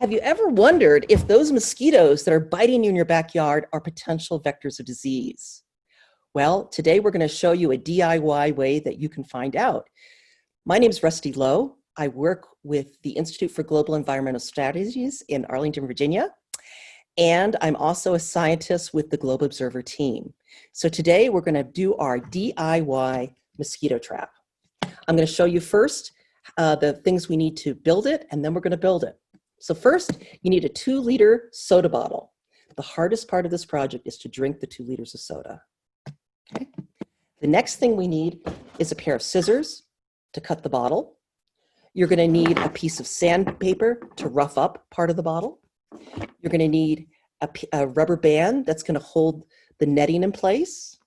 Have you ever wondered if those mosquitoes that are biting you in your backyard are potential vectors of disease? Well, today we're going to show you a DIY way that you can find out. My name is Rusty Lowe. I work with the Institute for Global Environmental Strategies in Arlington, Virginia, and I'm also a scientist with the Globe Observer team. So today we're going to do our DIY mosquito trap. I'm going to show you first the things we need to build it, and then we're going to build it. So first, you need a 2-liter soda bottle. The hardest part of this project is to drink the 2 liters of soda. Okay. The next thing we need is a pair of scissors to cut the bottle. You're going to need a piece of sandpaper to rough up part of the bottle. You're going to need a rubber band that's going to hold the netting in place.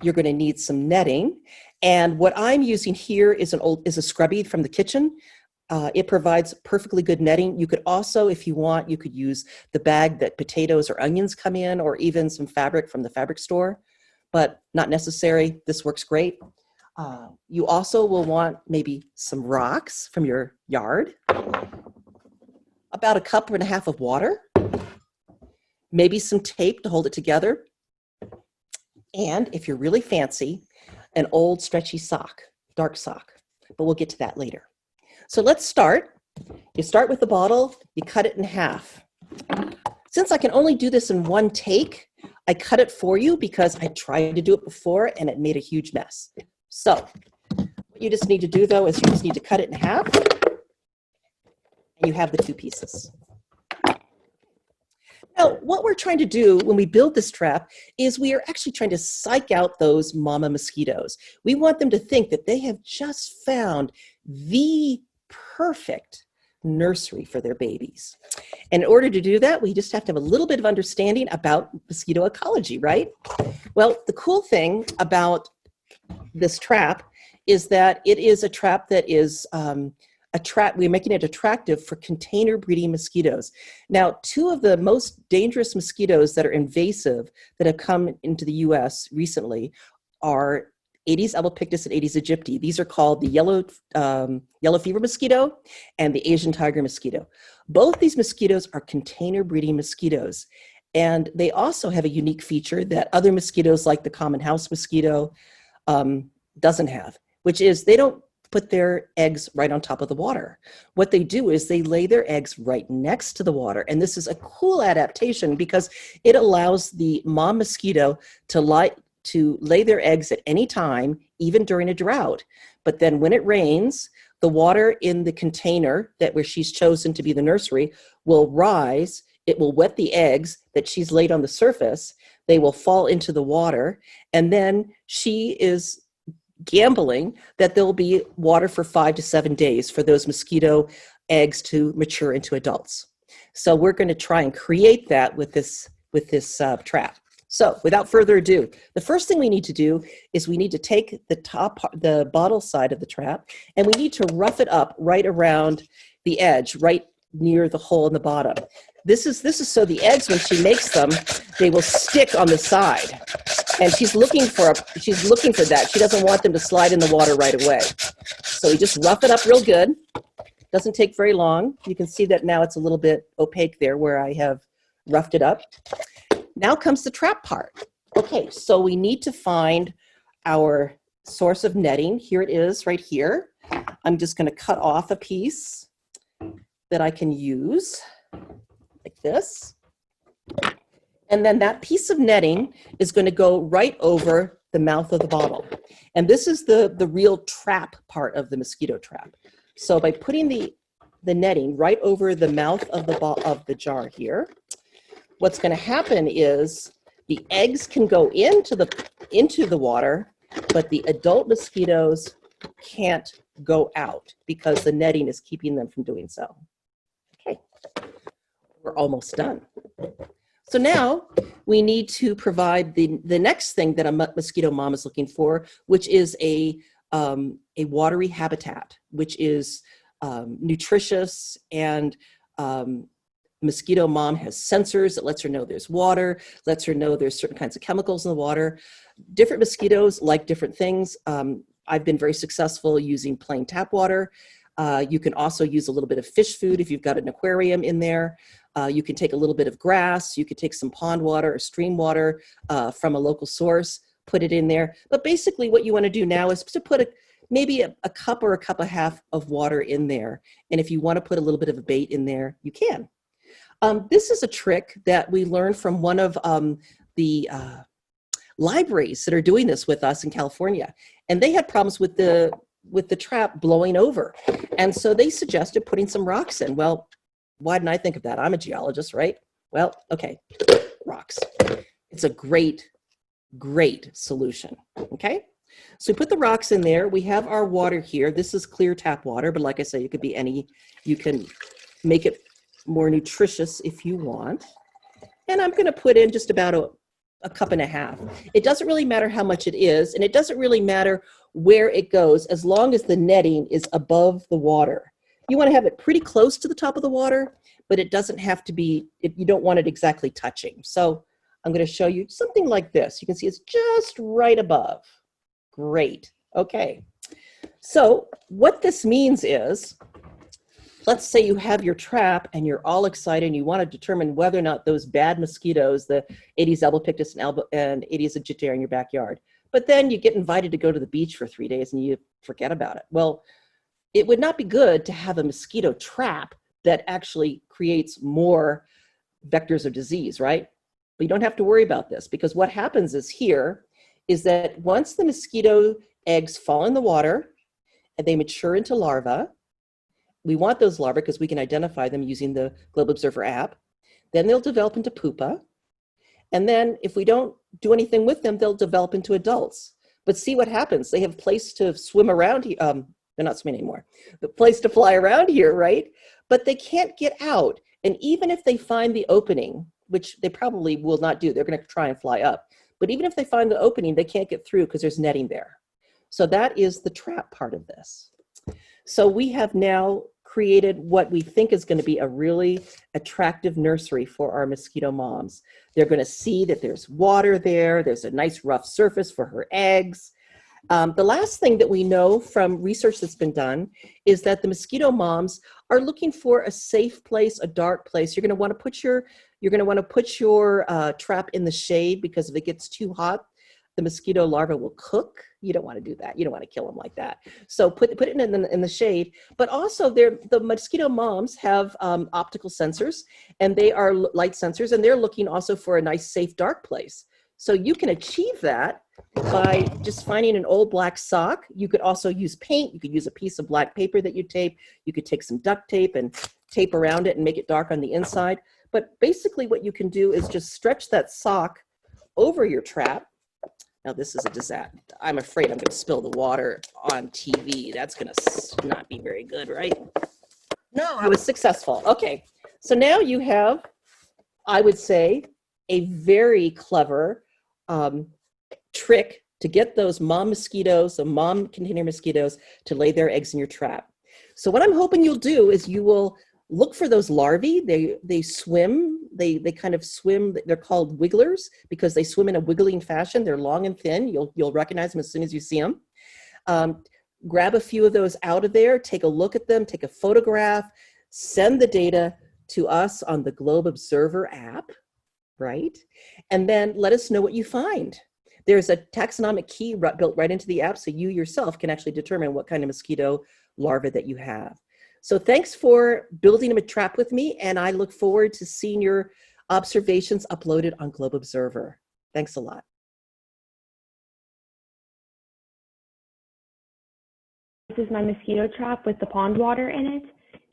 You're going to need some netting. And what I'm using here is a scrubby from the kitchen. It provides perfectly good netting. You could also, if you want, you could use the bag that potatoes or onions come in, or even some fabric from the fabric store, but not necessary. This works great. You also will want maybe some rocks from your yard, about 1.5 cups of water, maybe some tape to hold it together, and if you're really fancy, an old stretchy sock, dark sock, but we'll get to that later. So let's start. You start with the bottle, you cut it in half. Since I can only do this in one take, I cut it for you because I tried to do it before and it made a huge mess. So what you just need to do though is you just need to cut it in half and you have the 2 pieces. Now, what we're trying to do when we build this trap is we are actually trying to psych out those mama mosquitoes. We want them to think that they have just found the perfect nursery for their babies. And in order to do that, we just have to have a little bit of understanding about mosquito ecology, right? Well, the cool thing about this trap is that it is a trap that is we're making it attractive for container breeding mosquitoes. Now, 2 of the most dangerous mosquitoes that are invasive that have come into the US recently are Aedes albopictus and Aedes aegypti. These are called the yellow fever mosquito and the Asian tiger mosquito. Both these mosquitoes are container breeding mosquitoes. And they also have a unique feature that other mosquitoes like the common house mosquito doesn't have, which is they don't put their eggs right on top of the water. What they do is they lay their eggs right next to the water. And this is a cool adaptation because it allows the mom mosquito to lay their eggs at any time, even during a drought. But then when it rains, the water in the container where she's chosen to be the nursery will rise. It will wet the eggs that she's laid on the surface. They will fall into the water. And then she is gambling that there'll be water for 5 to 7 days for those mosquito eggs to mature into adults. So we're going to try and create that with this trap. So without further ado, the first thing we need to do is we need to take the bottle side of the trap, and we need to rough it up right around the edge, right near the hole in the bottom. This is so the eggs, when she makes them, they will stick on the side. And she's looking for that. She doesn't want them to slide in the water right away. So we just rough it up real good. Doesn't take very long. You can see that now it's a little bit opaque there where I have roughed it up. Now comes the trap part. Okay, so we need to find our source of netting. Here it is right here. I'm just going to cut off a piece that I can use like this. And then that piece of netting is going to go right over the mouth of the bottle. And this is the real trap part of the mosquito trap. So by putting the netting right over the mouth of the jar here, what's going to happen is the eggs can go into the water, but the adult mosquitoes can't go out because the netting is keeping them from doing so. Okay, we're almost done. So now we need to provide the next thing that a mosquito mom is looking for, which is a watery habitat, which is nutritious, and mosquito mom has sensors that lets her know there's water, lets her know there's certain kinds of chemicals in the water. Different mosquitoes like different things. I've been very successful using plain tap water. You can also use a little bit of fish food if you've got an aquarium in there. You can take a little bit of grass. You could take some pond water or stream water from a local source, put it in there. But basically what you want to do now is to put maybe a cup or a cup and a half of water in there. And if you want to put a little bit of a bait in there, you can. This is a trick that we learned from one of the libraries that are doing this with us in California. And they had problems with the trap blowing over. And so they suggested putting some rocks in. Well, why didn't I think of that? I'm a geologist, right? Well, okay, rocks. It's a great solution, okay? So we put the rocks in there. We have our water here. This is clear tap water, but like I say, it could be any. You can make it more nutritious if you want. And I'm gonna put in just about a cup and a half. It doesn't really matter how much it is, and it doesn't really matter where it goes as long as the netting is above the water. You want to have it pretty close to the top of the water, but it doesn't have to be, you don't want it exactly touching. So I'm going to show you something like this. You can see it's just right above. Great. Okay. So what this means is, let's say you have your trap and you're all excited and you want to determine whether or not those bad mosquitoes, the Aedes albopictus and Aedes aegypti, are in your backyard. But then you get invited to go to the beach for 3 days and you forget about it. Well, it would not be good to have a mosquito trap that actually creates more vectors of disease, right? But you don't have to worry about this, because what happens is that once the mosquito eggs fall in the water and they mature into larvae, we want those larvae because we can identify them using the Globe Observer app. Then they'll develop into pupa. And then if we don't do anything with them, they'll develop into adults. But see what happens. They have a place to swim around here. They're not swimming anymore. The place to fly around here, right? But they can't get out. And even if they find the opening, which they probably will not do, they're going to try and fly up. But even if they find the opening, they can't get through because there's netting there. So that is the trap part of this. So we have now created what we think is going to be a really attractive nursery for our mosquito moms. They're going to see that there's water there. There's a nice rough surface for her eggs. The last thing that we know from research that's been done is that the mosquito moms are looking for a safe place, a dark place. You're going to want to put your trap in the shade, because if it gets too hot, the mosquito larva will cook. You don't want to do that. You don't want to kill them like that. So put it in the shade. But also, the mosquito moms have optical sensors, and they are light sensors, and they're looking also for a nice, safe, dark place. So you can achieve that by just finding an old black sock. You could also use paint. You could use a piece of black paper that you tape. You could take some duct tape and tape around it and make it dark on the inside. But basically what you can do is just stretch that sock over your trap. Now this is a disaster. I'm afraid I'm going to spill the water on TV. That's going to not be very good, right? No, I was successful. Okay, so now you have, I would say, a very clever trick to get those mom mosquitoes, the mom container mosquitoes, to lay their eggs in your trap. So what I'm hoping you'll do is you will look for those larvae. They swim, they kind of swim. They're called wigglers because they swim in a wiggling fashion. They're long and thin. You'll recognize them as soon as you see them. Grab a few of those out of there, take a look at them, take a photograph, send the data to us on the Globe Observer app, right? And then let us know what you find. There's a taxonomic key built right into the app, so you yourself can actually determine what kind of mosquito larva that you have. So thanks for building a trap with me, and I look forward to seeing your observations uploaded on Globe Observer. Thanks a lot. This is my mosquito trap with the pond water in it.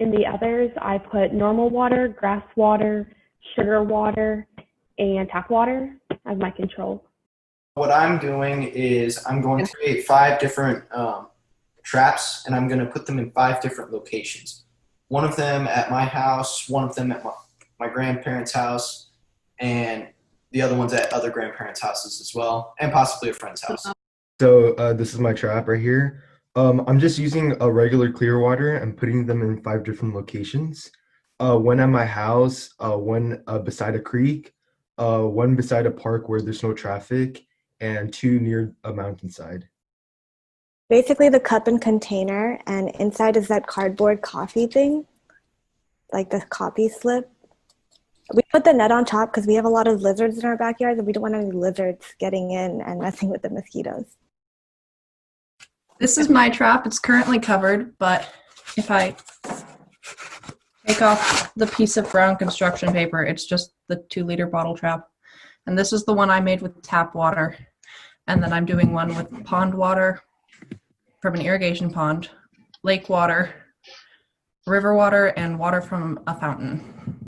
In the others, I put normal water, grass water, sugar water, and tap water as my control. What I'm doing is I'm going to create 5 different traps, and I'm going to put them in 5 different locations. One of them at my house, one of them at my grandparents' house, and the other ones at other grandparents' houses as well, and possibly a friend's house. So this is my trap right here. I'm just using a regular clear water and putting them in 5 different locations. One at my house, one beside a creek, one beside a park where there's no traffic, and 2 near a mountainside. Basically the cup and container, and inside is that cardboard coffee thing, like the coffee slip. We put the net on top because we have a lot of lizards in our backyard and we don't want any lizards getting in and messing with the mosquitoes. This is my trap. It's currently covered, but if I take off the piece of brown construction paper, it's just the 2-liter bottle trap. And this is the one I made with tap water. And then I'm doing one with pond water from an irrigation pond, lake water, river water, and water from a fountain.